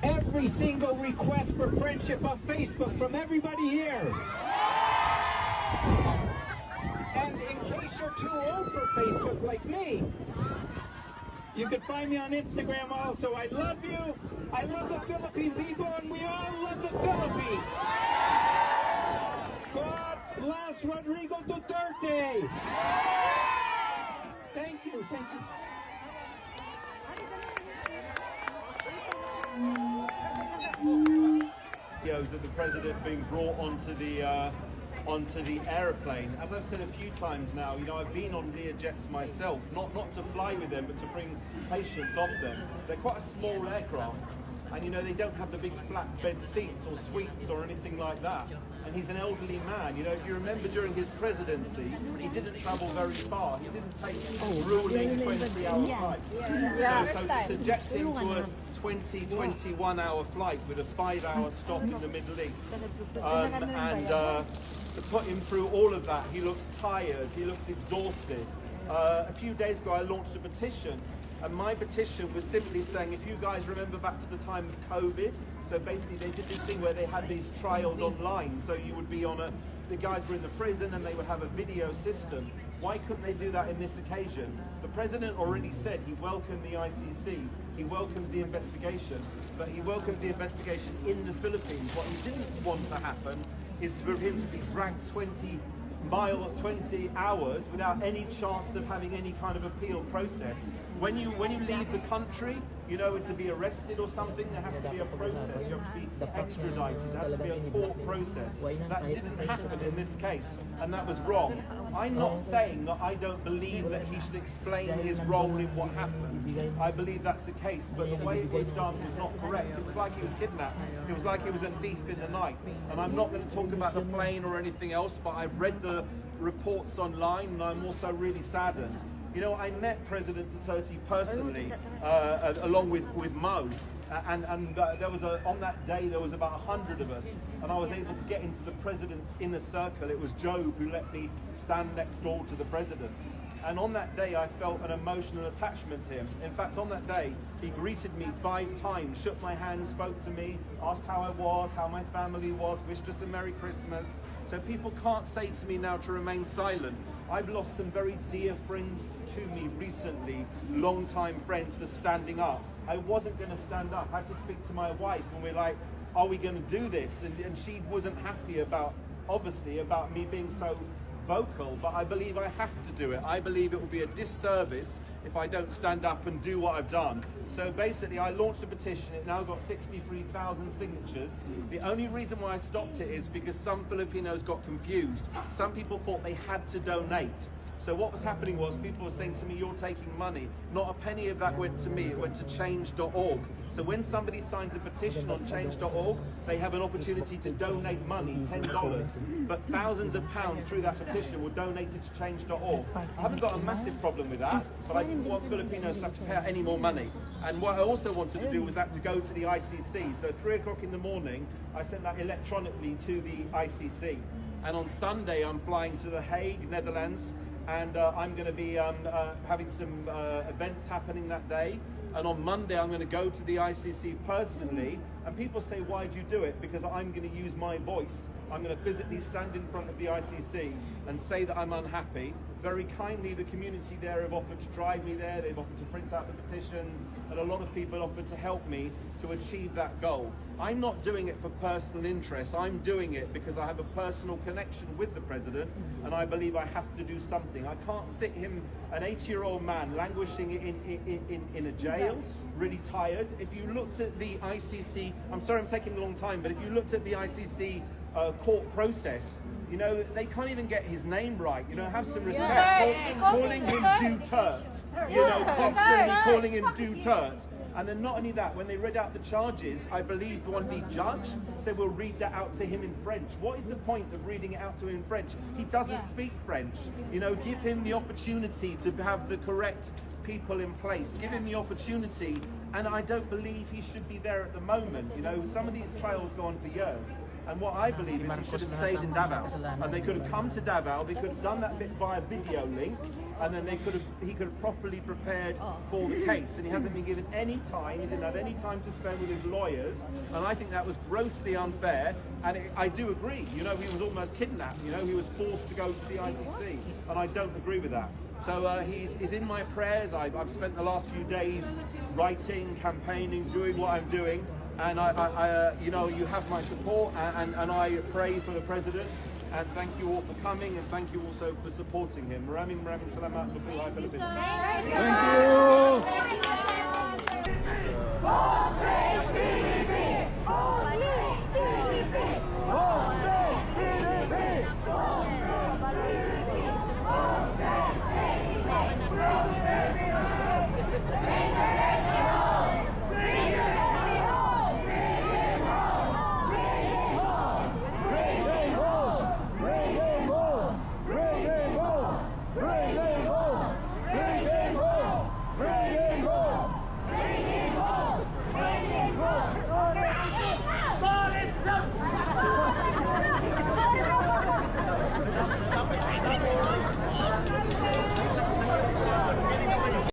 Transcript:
every single request for friendship on Facebook from everybody here. And in case you're too old for Facebook like me, you can find me on Instagram also. I love you. I love the Philippine people, and we all love the Philippines. God bless Rodrigo Duterte. Thank you. Thank you. Videos of the president being brought onto the aeroplane. As I've said a few times now, you know, I've been on Learjets myself, not to fly with them, but to bring patients off them. They're quite a small aircraft, and you know, they don't have the big flat bed seats or suites or anything like that. And he's an elderly man. You know, if you remember during his presidency, he didn't travel very far. He didn't take grueling 20-hour flights. So to subject him to a 21-hour flight with a 5-hour stop in the Middle East, and to put him through all of that, he looks tired, he looks exhausted. A few days ago, I launched a petition, and my petition was simply saying, if you guys remember back to the time of COVID, so basically they did this thing where they had these trials online, so you would be on the guys were in the prison and they would have a video system. Why couldn't they do that in this occasion? The president already said he welcomed the ICC, he welcomes the investigation, but he welcomes the investigation in the Philippines. What he didn't want to happen is for him to be dragged 20 hours without any chance of having any kind of appeal process. When you leave the country, you know, to be arrested or something, there has to be a process. You have to be extradited. There has to be a court process. That didn't happen in this case, and that was wrong. I'm not saying that I don't believe that he should explain his role in what happened. I believe that's the case, but the way it was done was not correct. It was like he was kidnapped. It was like he was a thief in the night. And I'm not going to talk about the plane or anything else, but I've read the reports online, and I'm also really saddened. You know, I met President Duterte personally, along with Mo, and there was on that day there was about 100 of us, and I was able to get into the president's inner circle. It was Job who let me stand next door to the president. And on that day, I felt an emotional attachment to him. In fact, on that day, he greeted me 5 times, shook my hand, spoke to me, asked how I was, how my family was, wished us a Merry Christmas. So people can't say to me now to remain silent. I've lost some very dear friends to me recently, long-time friends, for standing up. I wasn't going to stand up. I had to speak to my wife, and we're like, are we going to do this? And she wasn't happy about, obviously, about me being so vocal, but I believe I have to do it. I believe it will be a disservice if I don't stand up and do what I've done. So basically, I launched a petition. It now got 63,000 signatures. The only reason why I stopped it is because some Filipinos got confused. Some people thought they had to donate. So what was happening was people were saying to me, you're taking money. Not a penny of that went to me, it went to change.org. So when somebody signs a petition on change.org, they have an opportunity to donate money, $10, but thousands of pounds through that petition were donated to change.org. I haven't got a massive problem with that, but I didn't want Filipinos to have to pay out any more money. And what I also wanted to do was that to go to the ICC. So 3 o'clock in the morning, I sent that electronically to the ICC. And on Sunday, I'm flying to The Hague, Netherlands, and I'm going to be having some events happening that day. And on Monday, I'm going to go to the ICC personally. And people say, why do you do it? Because I'm going to use my voice. I'm going to physically stand in front of the ICC and say that I'm unhappy. Very kindly, the community there have offered to drive me there. They've offered to print out the petitions, and a lot of people offered to help me to achieve that goal. I'm not doing it for personal interest. I'm doing it because I have a personal connection with the president, and I believe I have to do something. I can't sit him, an 80-year-old man, languishing in a jail, really tired. If you looked at the ICC, I'm sorry I'm taking a long time, but if you looked at the ICC court process, you know, they can't even get his name right. You know, have some respect. Calling him Duterte. You know, constantly calling him Duterte. And then not only that, when they read out the charges, I believe the judge said we'll read that out to him in French. What is the point of reading it out to him in French? He doesn't speak French. You know, give him the opportunity to have the correct people in place. Give him the opportunity and I don't believe he should be there at the moment. You know, some of these trials go on for years. And what I believe is he should have stayed in Davao, and they could have come to Davao. They could have done that bit via video link, and then he could have properly prepared for the case. And he hasn't been given any time. He didn't have any time to spend with his lawyers, and I think that was grossly unfair. And I do agree. You know, he was almost kidnapped. You know, he was forced to go to the ICC, and I don't agree with that. So he's in my prayers. I've spent the last few days writing, campaigning, doing what I'm doing. And you know, you have my support, and I pray for the president. And thank you all for coming, and thank you also for supporting him. Maraming salamat po mga Pilipino. Thank you.